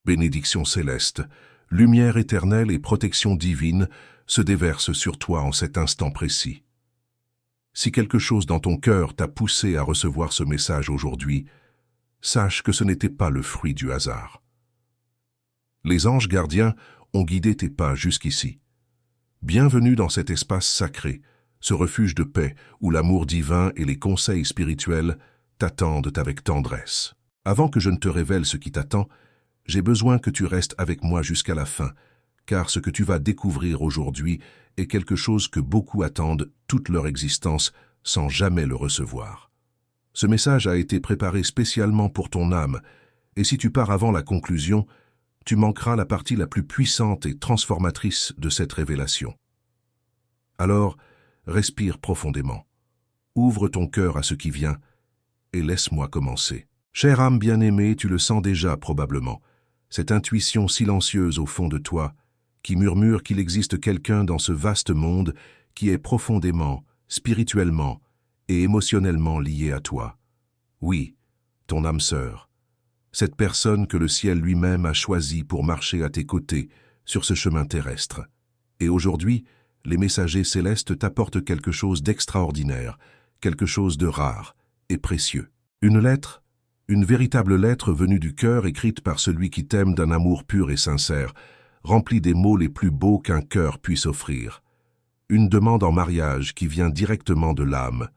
Bénédiction céleste, lumière éternelle et protection divine se déversent sur toi en cet instant précis. Si quelque chose dans ton cœur t'a poussé à recevoir ce message aujourd'hui, sache que ce n'était pas le fruit du hasard. Les anges gardiens ont guidé tes pas jusqu'ici. Bienvenue dans cet espace sacré, ce refuge de paix où l'amour divin et les conseils spirituels t'attendent avec tendresse. Avant que je ne te révèle ce qui t'attend, j'ai besoin que tu restes avec moi jusqu'à la fin, car ce que tu vas découvrir aujourd'hui est quelque chose que beaucoup attendent toute leur existence sans jamais le recevoir. Ce message a été préparé spécialement pour ton âme, et si tu pars avant la conclusion, tu manqueras la partie la plus puissante et transformatrice de cette révélation. Alors, respire profondément, ouvre ton cœur à ce qui vient, et laisse-moi commencer. Chère âme bien-aimée, tu le sens déjà probablement, cette intuition silencieuse au fond de toi, qui murmure qu'il existe quelqu'un dans ce vaste monde qui est profondément, spirituellement et émotionnellement lié à toi. Oui, ton âme sœur, cette personne que le ciel lui-même a choisie pour marcher à tes côtés sur ce chemin terrestre. Et aujourd'hui, les messagers célestes t'apportent quelque chose d'extraordinaire, quelque chose de rare et précieux. Une lettre, une véritable lettre venue du cœur écrite par celui qui t'aime d'un amour pur et sincère, remplie des mots les plus beaux qu'un cœur puisse offrir. Une demande en mariage qui vient directement de l'âme.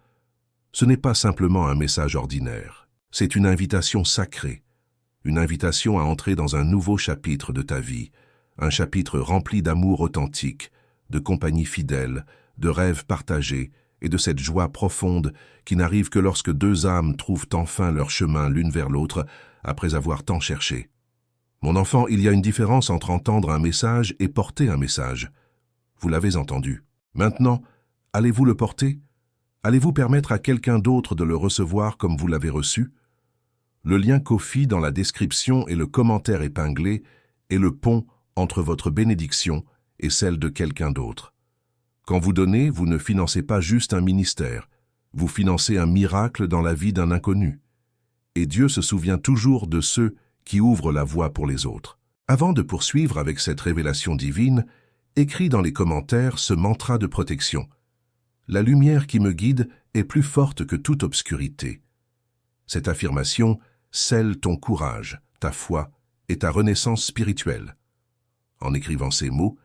Ce n'est pas simplement un message ordinaire, c'est une invitation sacrée, une invitation à entrer dans un nouveau chapitre de ta vie, un chapitre rempli d'amour authentique, de compagnie fidèle, de rêves partagés et de cette joie profonde qui n'arrive que lorsque deux âmes trouvent enfin leur chemin l'une vers l'autre après avoir tant cherché. Mon enfant, il y a une différence entre entendre un message et porter un message. Vous l'avez entendu. Maintenant, allez-vous le porter? Allez-vous permettre à quelqu'un d'autre de le recevoir comme vous l'avez reçu? Le lien Ko-fi dans la description et le commentaire épinglé est le pont entre votre bénédiction et celle de quelqu'un d'autre. Quand vous donnez, vous ne financez pas juste un ministère, vous financez un miracle dans la vie d'un inconnu. Et Dieu se souvient toujours de ceux qui ouvrent la voie pour les autres. Avant de poursuivre avec cette révélation divine, écris dans les commentaires ce mantra de protection. La lumière qui me guide est plus forte que toute obscurité. Cette affirmation scelle ton courage, ta foi et ta renaissance spirituelle. En écrivant ces mots,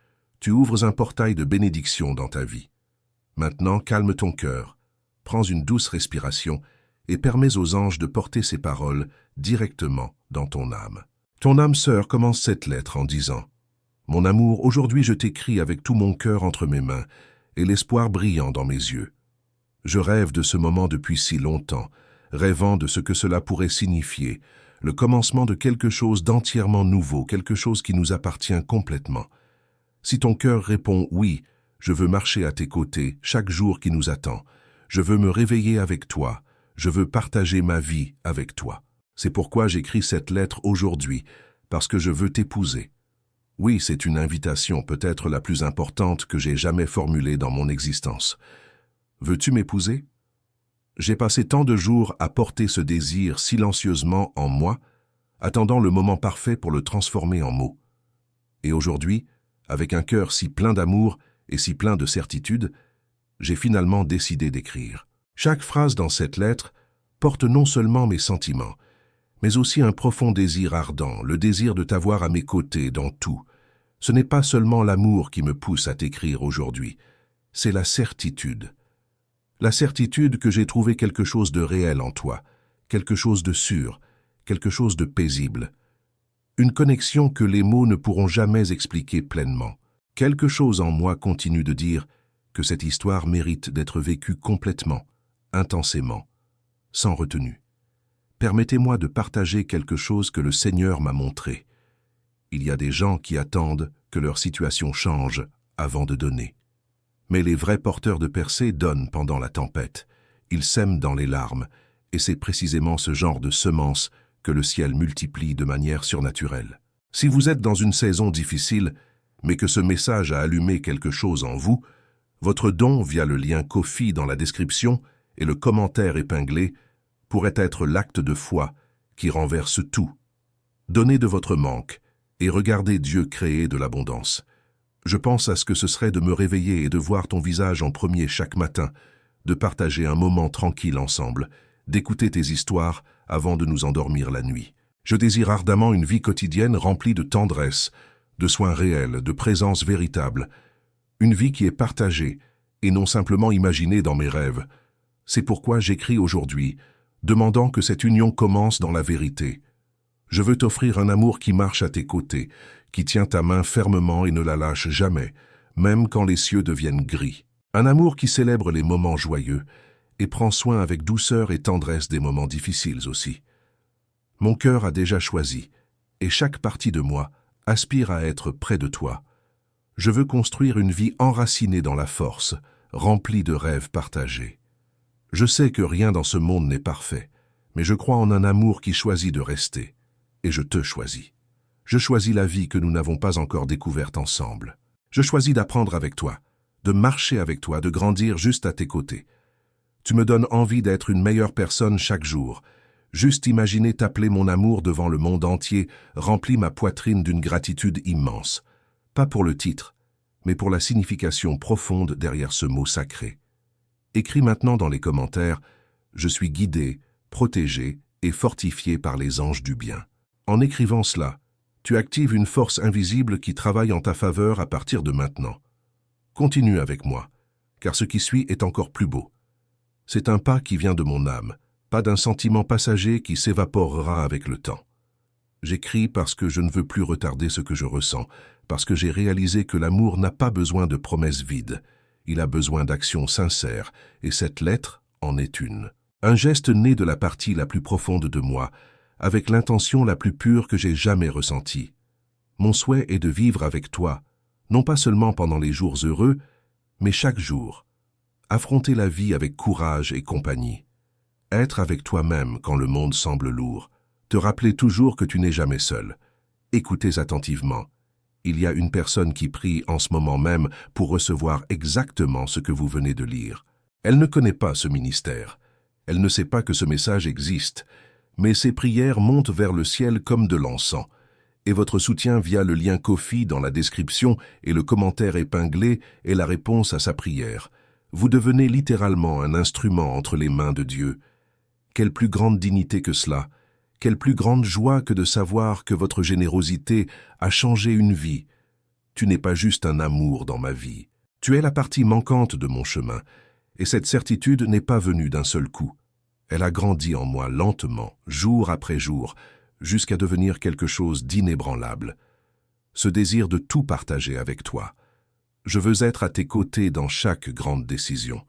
tu ouvres un portail de bénédiction dans ta vie. Maintenant, calme ton cœur, prends une douce respiration et permets aux anges de porter ces paroles directement dans ton âme. Ton âme sœur commence cette lettre en disant « Mon amour, aujourd'hui je t'écris avec tout mon cœur entre mes mains et l'espoir brillant dans mes yeux. Je rêve de ce moment depuis si longtemps, rêvant de ce que cela pourrait signifier, le commencement de quelque chose d'entièrement nouveau, quelque chose qui nous appartient complètement. Si ton cœur répond « Oui », je veux marcher à tes côtés chaque jour qui nous attend. Je veux me réveiller avec toi. Je veux partager ma vie avec toi. C'est pourquoi j'écris cette lettre aujourd'hui, parce que je veux t'épouser. Oui, c'est une invitation peut-être la plus importante que j'ai jamais formulée dans mon existence. Veux-tu m'épouser? J'ai passé tant de jours à porter ce désir silencieusement en moi, attendant le moment parfait pour le transformer en mots. Et aujourd'hui, avec un cœur si plein d'amour et si plein de certitude, j'ai finalement décidé d'écrire. Chaque phrase dans cette lettre porte non seulement mes sentiments, mais aussi un profond désir ardent, le désir de t'avoir à mes côtés dans tout. Ce n'est pas seulement l'amour qui me pousse à t'écrire aujourd'hui, c'est la certitude. La certitude que j'ai trouvé quelque chose de réel en toi, quelque chose de sûr, quelque chose de paisible. Une connexion que les mots ne pourront jamais expliquer pleinement. Quelque chose en moi continue de dire que cette histoire mérite d'être vécue complètement, intensément, sans retenue. Permettez-moi de partager quelque chose que le Seigneur m'a montré. Il y a des gens qui attendent que leur situation change avant de donner. Mais les vrais porteurs de percées donnent pendant la tempête. Ils sèment dans les larmes, et c'est précisément ce genre de semence que le ciel multiplie de manière surnaturelle. Si vous êtes dans une saison difficile, mais que ce message a allumé quelque chose en vous, votre don via le lien Ko-fi dans la description et le commentaire épinglé pourrait être l'acte de foi qui renverse tout. Donnez de votre manque et regarder Dieu créer de l'abondance. Je pense à ce que ce serait de me réveiller et de voir ton visage en premier chaque matin, de partager un moment tranquille ensemble, d'écouter tes histoires avant de nous endormir la nuit. Je désire ardemment une vie quotidienne remplie de tendresse, de soins réels, de présence véritable, une vie qui est partagée et non simplement imaginée dans mes rêves. C'est pourquoi j'écris aujourd'hui, demandant que cette union commence dans la vérité. Je veux t'offrir un amour qui marche à tes côtés, qui tient ta main fermement et ne la lâche jamais, même quand les cieux deviennent gris. Un amour qui célèbre les moments joyeux et prend soin avec douceur et tendresse des moments difficiles aussi. Mon cœur a déjà choisi, et chaque partie de moi aspire à être près de toi. Je veux construire une vie enracinée dans la force, remplie de rêves partagés. Je sais que rien dans ce monde n'est parfait, mais je crois en un amour qui choisit de rester, et je te choisis. Je choisis la vie que nous n'avons pas encore découverte ensemble. Je choisis d'apprendre avec toi, de marcher avec toi, de grandir juste à tes côtés. Tu me donnes envie d'être une meilleure personne chaque jour. Juste imaginer t'appeler mon amour devant le monde entier remplit ma poitrine d'une gratitude immense. Pas pour le titre, mais pour la signification profonde derrière ce mot sacré. Écris maintenant dans les commentaires « Je suis guidé, protégé et fortifié par les anges du bien ». En écrivant cela, tu actives une force invisible qui travaille en ta faveur à partir de maintenant. Continue avec moi, car ce qui suit est encore plus beau. C'est un pas qui vient de mon âme, pas d'un sentiment passager qui s'évaporera avec le temps. J'écris parce que je ne veux plus retarder ce que je ressens, parce que j'ai réalisé que l'amour n'a pas besoin de promesses vides. Il a besoin d'actions sincères, et cette lettre en est une. Un geste né de la partie la plus profonde de moi, avec l'intention la plus pure que j'ai jamais ressentie. Mon souhait est de vivre avec toi, non pas seulement pendant les jours heureux, mais chaque jour. Affronter la vie avec courage et compagnie. Être avec toi-même quand le monde semble lourd. Te rappeler toujours que tu n'es jamais seul. Écoutez attentivement. Il y a une personne qui prie en ce moment même pour recevoir exactement ce que vous venez de lire. Elle ne connaît pas ce ministère. Elle ne sait pas que ce message existe. Mais ses prières montent vers le ciel comme de l'encens. Et votre soutien via le lien Ko-fi dans la description et le commentaire épinglé est la réponse à sa prière. Vous devenez littéralement un instrument entre les mains de Dieu. Quelle plus grande dignité que cela! Quelle plus grande joie que de savoir que votre générosité a changé une vie. Tu n'es pas juste un amour dans ma vie. Tu es la partie manquante de mon chemin, et cette certitude n'est pas venue d'un seul coup. Elle a grandi en moi lentement, jour après jour, jusqu'à devenir quelque chose d'inébranlable. Ce désir de tout partager avec toi. Je veux être à tes côtés dans chaque grande décision.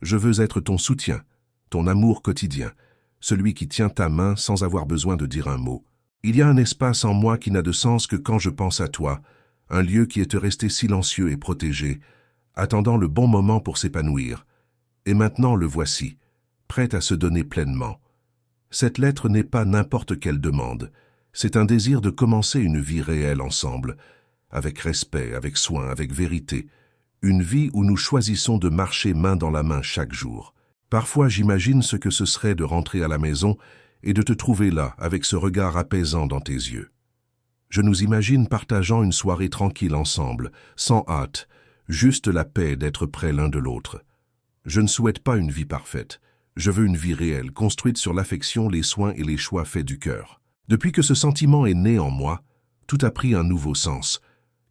Je veux être ton soutien, ton amour quotidien, celui qui tient ta main sans avoir besoin de dire un mot. Il y a un espace en moi qui n'a de sens que quand je pense à toi, un lieu qui est resté silencieux et protégé, attendant le bon moment pour s'épanouir. Et maintenant le voici, prêt à se donner pleinement. Cette lettre n'est pas n'importe quelle demande, c'est un désir de commencer une vie réelle ensemble, avec respect, avec soin, avec vérité, une vie où nous choisissons de marcher main dans la main chaque jour. Parfois j'imagine ce que ce serait de rentrer à la maison et de te trouver là, avec ce regard apaisant dans tes yeux. Je nous imagine partageant une soirée tranquille ensemble, sans hâte, juste la paix d'être près l'un de l'autre. Je ne souhaite pas une vie parfaite, je veux une vie réelle, construite sur l'affection, les soins et les choix faits du cœur. Depuis que ce sentiment est né en moi, tout a pris un nouveau sens,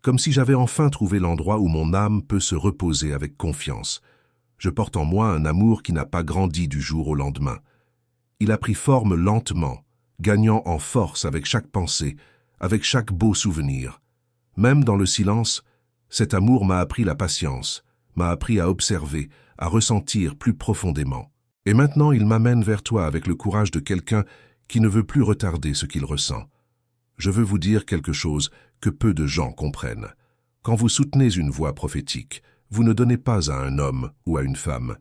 comme si j'avais enfin trouvé l'endroit où mon âme peut se reposer avec confiance. Je porte en moi un amour qui n'a pas grandi du jour au lendemain. Il a pris forme lentement, gagnant en force avec chaque pensée, avec chaque beau souvenir. Même dans le silence, cet amour m'a appris la patience, m'a appris à observer, à ressentir plus profondément. Et maintenant, il m'amène vers toi avec le courage de quelqu'un qui ne veut plus retarder ce qu'il ressent. Je veux vous dire quelque chose que peu de gens comprennent. Quand vous soutenez une voix prophétique, vous ne donnez pas à un homme ou à une femme.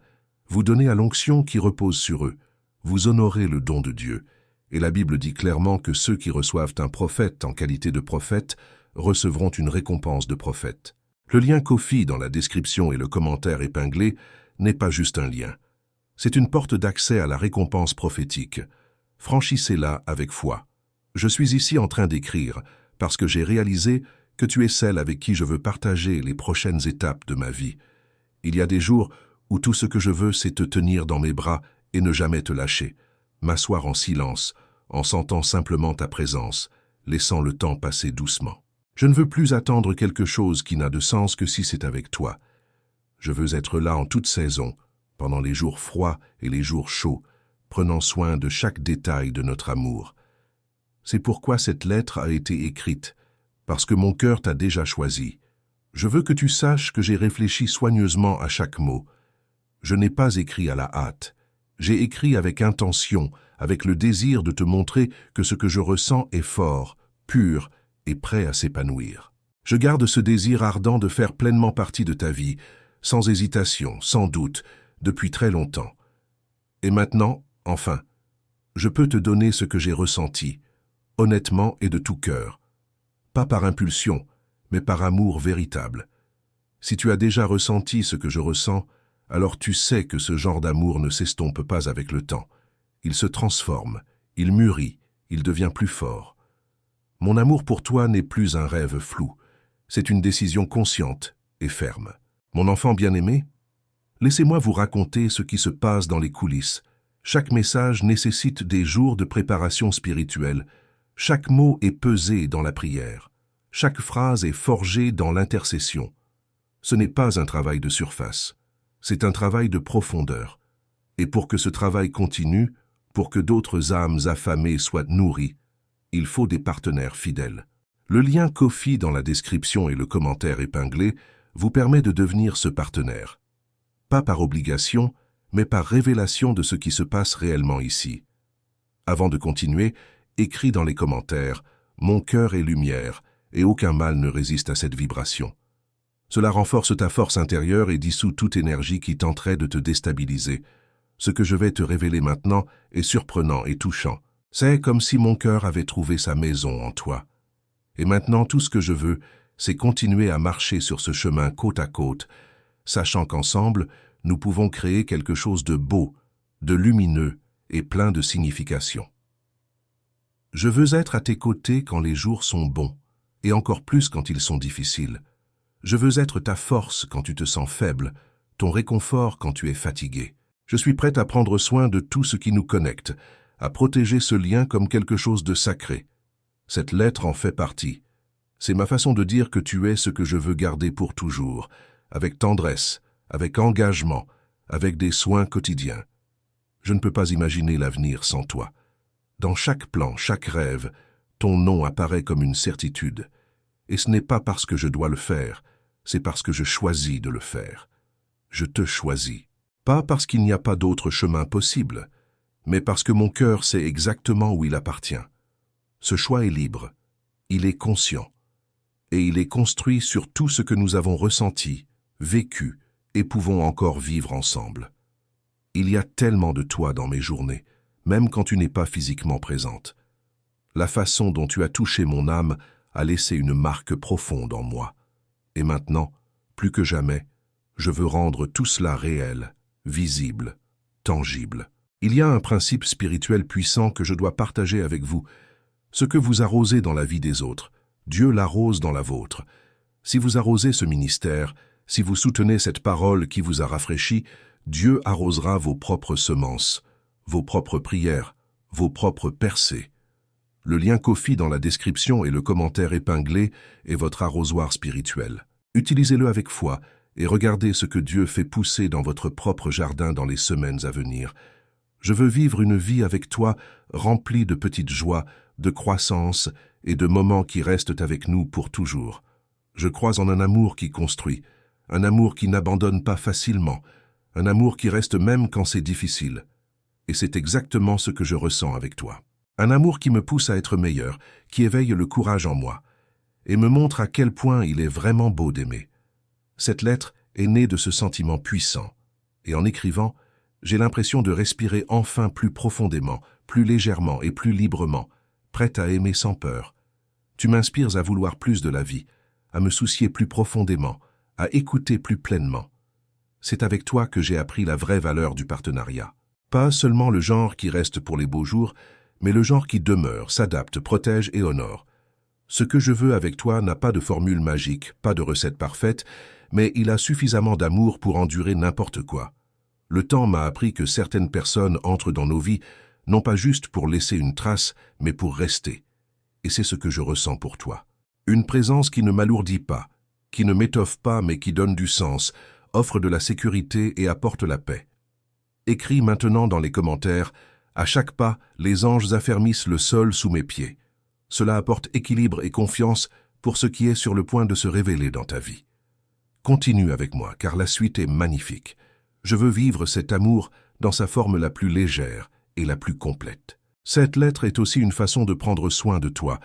Vous donnez à l'onction qui repose sur eux. Vous honorez le don de Dieu. Et la Bible dit clairement que ceux qui reçoivent un prophète en qualité de prophète recevront une récompense de prophète. Le lien Ko-fi dans la description et le commentaire épinglé n'est pas juste un lien. C'est une porte d'accès à la récompense prophétique. Franchissez-la avec foi. Je suis ici en train d'écrire parce que j'ai réalisé que tu es celle avec qui je veux partager les prochaines étapes de ma vie. Il y a des jours où tout ce que je veux, c'est te tenir dans mes bras et ne jamais te lâcher, m'asseoir en silence, en sentant simplement ta présence, laissant le temps passer doucement. Je ne veux plus attendre quelque chose qui n'a de sens que si c'est avec toi. Je veux être là en toute saison, pendant les jours froids et les jours chauds, prenant soin de chaque détail de notre amour. C'est pourquoi cette lettre a été écrite, parce que mon cœur t'a déjà choisi. Je veux que tu saches que j'ai réfléchi soigneusement à chaque mot. Je n'ai pas écrit à la hâte. J'ai écrit avec intention, avec le désir de te montrer que ce que je ressens est fort, pur et prêt à s'épanouir. Je garde ce désir ardent de faire pleinement partie de ta vie, sans hésitation, sans doute, depuis très longtemps. Et maintenant, enfin, je peux te donner ce que j'ai ressenti, honnêtement et de tout cœur. Pas par impulsion, mais par amour véritable. Si tu as déjà ressenti ce que je ressens, alors tu sais que ce genre d'amour ne s'estompe pas avec le temps. Il se transforme, il mûrit, il devient plus fort. Mon amour pour toi n'est plus un rêve flou, c'est une décision consciente et ferme. Mon enfant bien-aimé, laissez-moi vous raconter ce qui se passe dans les coulisses. Chaque message nécessite des jours de préparation spirituelle. Chaque mot est pesé dans la prière. Chaque phrase est forgée dans l'intercession. Ce n'est pas un travail de surface, c'est un travail de profondeur. Et pour que ce travail continue, pour que d'autres âmes affamées soient nourries, il faut des partenaires fidèles. Le lien Ko-fi dans la description et le commentaire épinglé vous permet de devenir ce partenaire. Pas par obligation, mais par révélation de ce qui se passe réellement ici. Avant de continuer, écris dans les commentaires « Mon cœur est lumière » et aucun mal ne résiste à cette vibration. Cela renforce ta force intérieure et dissout toute énergie qui tenterait de te déstabiliser. Ce que je vais te révéler maintenant est surprenant et touchant. C'est comme si mon cœur avait trouvé sa maison en toi. Et maintenant, tout ce que je veux, c'est continuer à marcher sur ce chemin côte à côte, sachant qu'ensemble, nous pouvons créer quelque chose de beau, de lumineux et plein de signification. Je veux être à tes côtés quand les jours sont bons, et encore plus quand ils sont difficiles. Je veux être ta force quand tu te sens faible, ton réconfort quand tu es fatigué. Je suis prête à prendre soin de tout ce qui nous connecte, à protéger ce lien comme quelque chose de sacré. Cette lettre en fait partie. C'est ma façon de dire que tu es ce que je veux garder pour toujours, avec tendresse, avec engagement, avec des soins quotidiens. Je ne peux pas imaginer l'avenir sans toi. Dans chaque plan, chaque rêve, ton nom apparaît comme une certitude. Et ce n'est pas parce que je dois le faire, c'est parce que je choisis de le faire. Je te choisis. Pas parce qu'il n'y a pas d'autre chemin possible, mais parce que mon cœur sait exactement où il appartient. Ce choix est libre, il est conscient, et il est construit sur tout ce que nous avons ressenti, vécu et pouvons encore vivre ensemble. Il y a tellement de toi dans mes journées, même quand tu n'es pas physiquement présente. La façon dont tu as touché mon âme a laissé une marque profonde en moi. Et maintenant, plus que jamais, je veux rendre tout cela réel, visible, tangible. Il y a un principe spirituel puissant que je dois partager avec vous. Ce que vous arrosez dans la vie des autres, Dieu l'arrose dans la vôtre. Si vous arrosez ce ministère, si vous soutenez cette parole qui vous a rafraîchi, Dieu arrosera vos propres semences, vos propres prières, vos propres percées. Le lien Ko-fi dans la description et le commentaire épinglé est votre arrosoir spirituel. Utilisez-le avec foi et regardez ce que Dieu fait pousser dans votre propre jardin dans les semaines à venir. Je veux vivre une vie avec toi remplie de petites joies, de croissance et de moments qui restent avec nous pour toujours. Je crois en un amour qui construit, un amour qui n'abandonne pas facilement, un amour qui reste même quand c'est difficile. Et c'est exactement ce que je ressens avec toi. Un amour qui me pousse à être meilleur, qui éveille le courage en moi, et me montre à quel point il est vraiment beau d'aimer. Cette lettre est née de ce sentiment puissant, et en écrivant, j'ai l'impression de respirer enfin plus profondément, plus légèrement et plus librement, prête à aimer sans peur. Tu m'inspires à vouloir plus de la vie, à me soucier plus profondément, à écouter plus pleinement. C'est avec toi que j'ai appris la vraie valeur du partenariat. Pas seulement le genre qui reste pour les beaux jours, mais le genre qui demeure, s'adapte, protège et honore. Ce que je veux avec toi n'a pas de formule magique, pas de recette parfaite, mais il a suffisamment d'amour pour endurer n'importe quoi. Le temps m'a appris que certaines personnes entrent dans nos vies, non pas juste pour laisser une trace, mais pour rester. Et c'est ce que je ressens pour toi. Une présence qui ne m'alourdit pas, qui ne m'étoffe pas mais qui donne du sens, offre de la sécurité et apporte la paix. Écris maintenant dans les commentaires, à chaque pas, les anges affermissent le sol sous mes pieds. Cela apporte équilibre et confiance pour ce qui est sur le point de se révéler dans ta vie. Continue avec moi, car la suite est magnifique. Je veux vivre cet amour dans sa forme la plus légère et la plus complète. Cette lettre est aussi une façon de prendre soin de toi,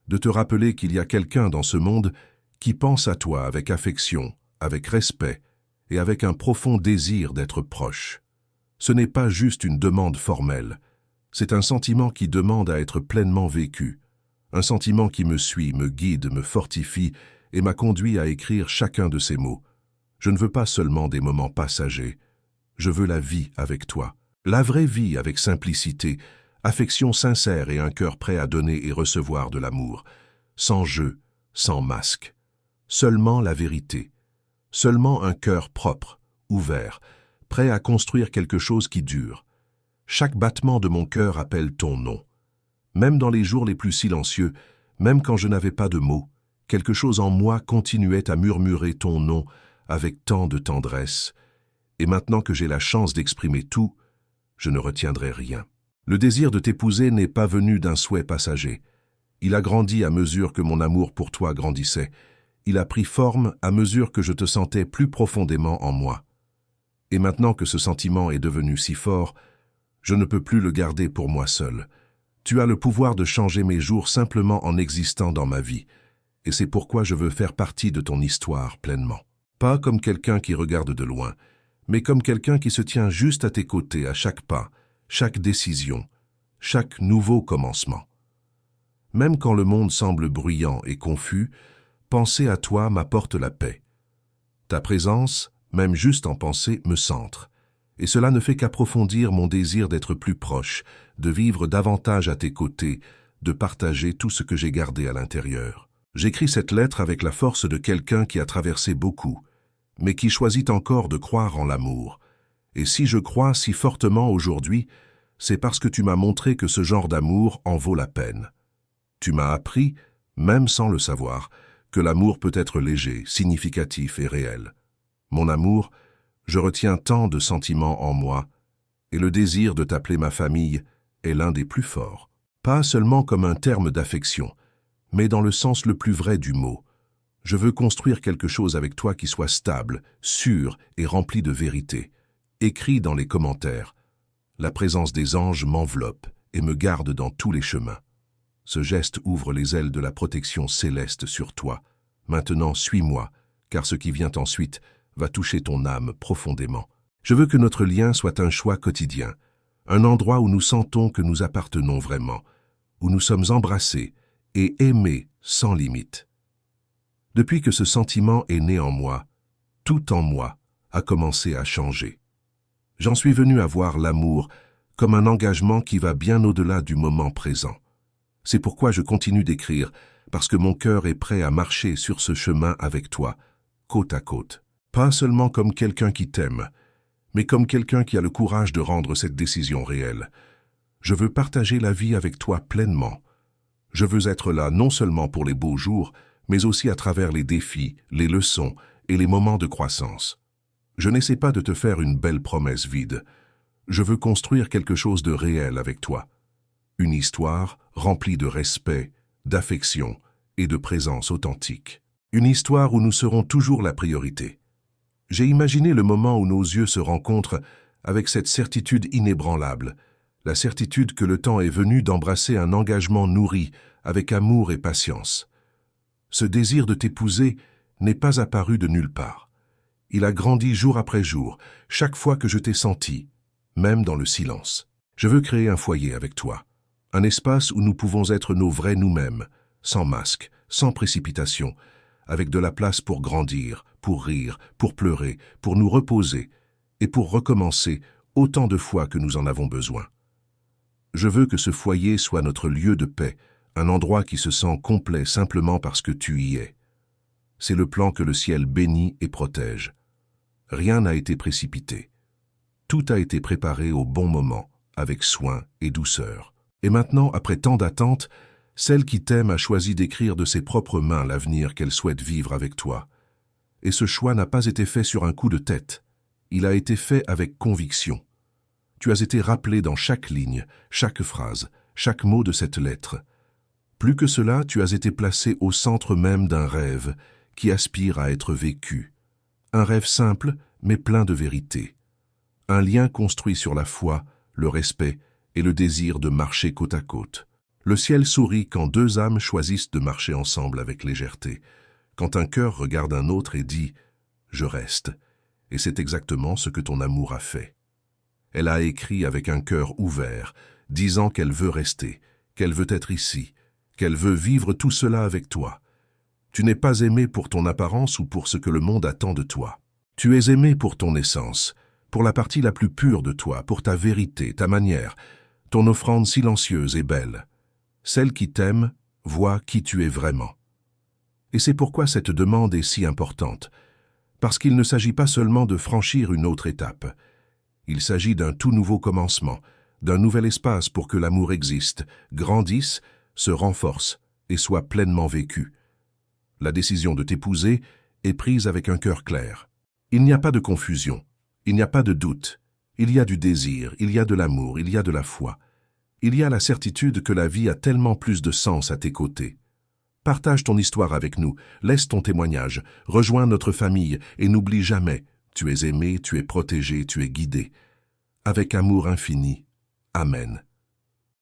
de te rappeler qu'il y a quelqu'un dans ce monde qui pense à toi avec affection, avec respect et avec un profond désir d'être proche. Ce n'est pas juste une demande formelle, c'est un sentiment qui demande à être pleinement vécu, un sentiment qui me suit, me guide, me fortifie et m'a conduit à écrire chacun de ces mots. Je ne veux pas seulement des moments passagers, je veux la vie avec toi, la vraie vie avec simplicité, affection sincère et un cœur prêt à donner et recevoir de l'amour, sans jeu, sans masque. Seulement la vérité, seulement un cœur propre, ouvert, prêt à construire quelque chose qui dure. Chaque battement de mon cœur appelle ton nom. Même dans les jours les plus silencieux, même quand je n'avais pas de mots, quelque chose en moi continuait à murmurer ton nom avec tant de tendresse. Et maintenant que j'ai la chance d'exprimer tout, je ne retiendrai rien. Le désir de t'épouser n'est pas venu d'un souhait passager. Il a grandi à mesure que mon amour pour toi grandissait. Il a pris forme à mesure que je te sentais plus profondément en moi. Et maintenant que ce sentiment est devenu si fort, je ne peux plus le garder pour moi seul. Tu as le pouvoir de changer mes jours simplement en existant dans ma vie. Et c'est pourquoi je veux faire partie de ton histoire pleinement. Pas comme quelqu'un qui regarde de loin, mais comme quelqu'un qui se tient juste à tes côtés à chaque pas, chaque décision, chaque nouveau commencement. Même quand le monde semble bruyant et confus, penser à toi m'apporte la paix. Ta présence, même juste en pensée, me centre. Et cela ne fait qu'approfondir mon désir d'être plus proche, de vivre davantage à tes côtés, de partager tout ce que j'ai gardé à l'intérieur. J'écris cette lettre avec la force de quelqu'un qui a traversé beaucoup, mais qui choisit encore de croire en l'amour. Et si je crois si fortement aujourd'hui, c'est parce que tu m'as montré que ce genre d'amour en vaut la peine. Tu m'as appris, même sans le savoir, que l'amour peut être léger, significatif et réel. Mon amour, je retiens tant de sentiments en moi, et le désir de t'appeler ma famille est l'un des plus forts. Pas seulement comme un terme d'affection, mais dans le sens le plus vrai du mot. Je veux construire quelque chose avec toi qui soit stable, sûr et rempli de vérité. Écris dans les commentaires. La présence des anges m'enveloppe et me garde dans tous les chemins. Ce geste ouvre les ailes de la protection céleste sur toi. Maintenant, suis-moi, car ce qui vient ensuite va toucher ton âme profondément. Je veux que notre lien soit un choix quotidien, un endroit où nous sentons que nous appartenons vraiment, où nous sommes embrassés et aimés sans limite. Depuis que ce sentiment est né en moi, tout en moi a commencé à changer. J'en suis venu à voir l'amour comme un engagement qui va bien au-delà du moment présent. C'est pourquoi je continue d'écrire, parce que mon cœur est prêt à marcher sur ce chemin avec toi, côte à côte. Pas seulement comme quelqu'un qui t'aime, mais comme quelqu'un qui a le courage de rendre cette décision réelle. Je veux partager la vie avec toi pleinement. Je veux être là non seulement pour les beaux jours, mais aussi à travers les défis, les leçons et les moments de croissance. Je n'essaie pas de te faire une belle promesse vide. Je veux construire quelque chose de réel avec toi. Une histoire remplie de respect, d'affection et de présence authentique. Une histoire où nous serons toujours la priorité. J'ai imaginé le moment où nos yeux se rencontrent avec cette certitude inébranlable, la certitude que le temps est venu d'embrasser un engagement nourri avec amour et patience. Ce désir de t'épouser n'est pas apparu de nulle part. Il a grandi jour après jour, chaque fois que je t'ai senti, même dans le silence. Je veux créer un foyer avec toi, un espace où nous pouvons être nos vrais nous-mêmes, sans masque, sans précipitation, avec de la place pour grandir, pour rire, pour pleurer, pour nous reposer et pour recommencer autant de fois que nous en avons besoin. Je veux que ce foyer soit notre lieu de paix, un endroit qui se sent complet simplement parce que tu y es. C'est le plan que le ciel bénit et protège. Rien n'a été précipité. Tout a été préparé au bon moment, avec soin et douceur. Et maintenant, après tant d'attentes, celle qui t'aime a choisi d'écrire de ses propres mains l'avenir qu'elle souhaite vivre avec toi. Et ce choix n'a pas été fait sur un coup de tête. Il a été fait avec conviction. Tu as été rappelé dans chaque ligne, chaque phrase, chaque mot de cette lettre. Plus que cela, tu as été placé au centre même d'un rêve qui aspire à être vécu. Un rêve simple, mais plein de vérité. Un lien construit sur la foi, le respect et le désir de marcher côte à côte. Le ciel sourit quand deux âmes choisissent de marcher ensemble avec légèreté, quand un cœur regarde un autre et dit « Je reste », et c'est exactement ce que ton amour a fait. Elle a écrit avec un cœur ouvert, disant qu'elle veut rester, qu'elle veut être ici, qu'elle veut vivre tout cela avec toi. Tu n'es pas aimé pour ton apparence ou pour ce que le monde attend de toi. Tu es aimé pour ton essence, pour la partie la plus pure de toi, pour ta vérité, ta manière, ton offrande silencieuse et belle. Celle qui t'aime voit qui tu es vraiment. Et c'est pourquoi cette demande est si importante, parce qu'il ne s'agit pas seulement de franchir une autre étape. Il s'agit d'un tout nouveau commencement, d'un nouvel espace pour que l'amour existe, grandisse, se renforce et soit pleinement vécu. La décision de t'épouser est prise avec un cœur clair. Il n'y a pas de confusion, il n'y a pas de doute, il y a du désir, il y a de l'amour, il y a de la foi. Il y a la certitude que la vie a tellement plus de sens à tes côtés. Partage ton histoire avec nous, laisse ton témoignage, rejoins notre famille et n'oublie jamais, tu es aimé, tu es protégé, tu es guidé. Avec amour infini. Amen.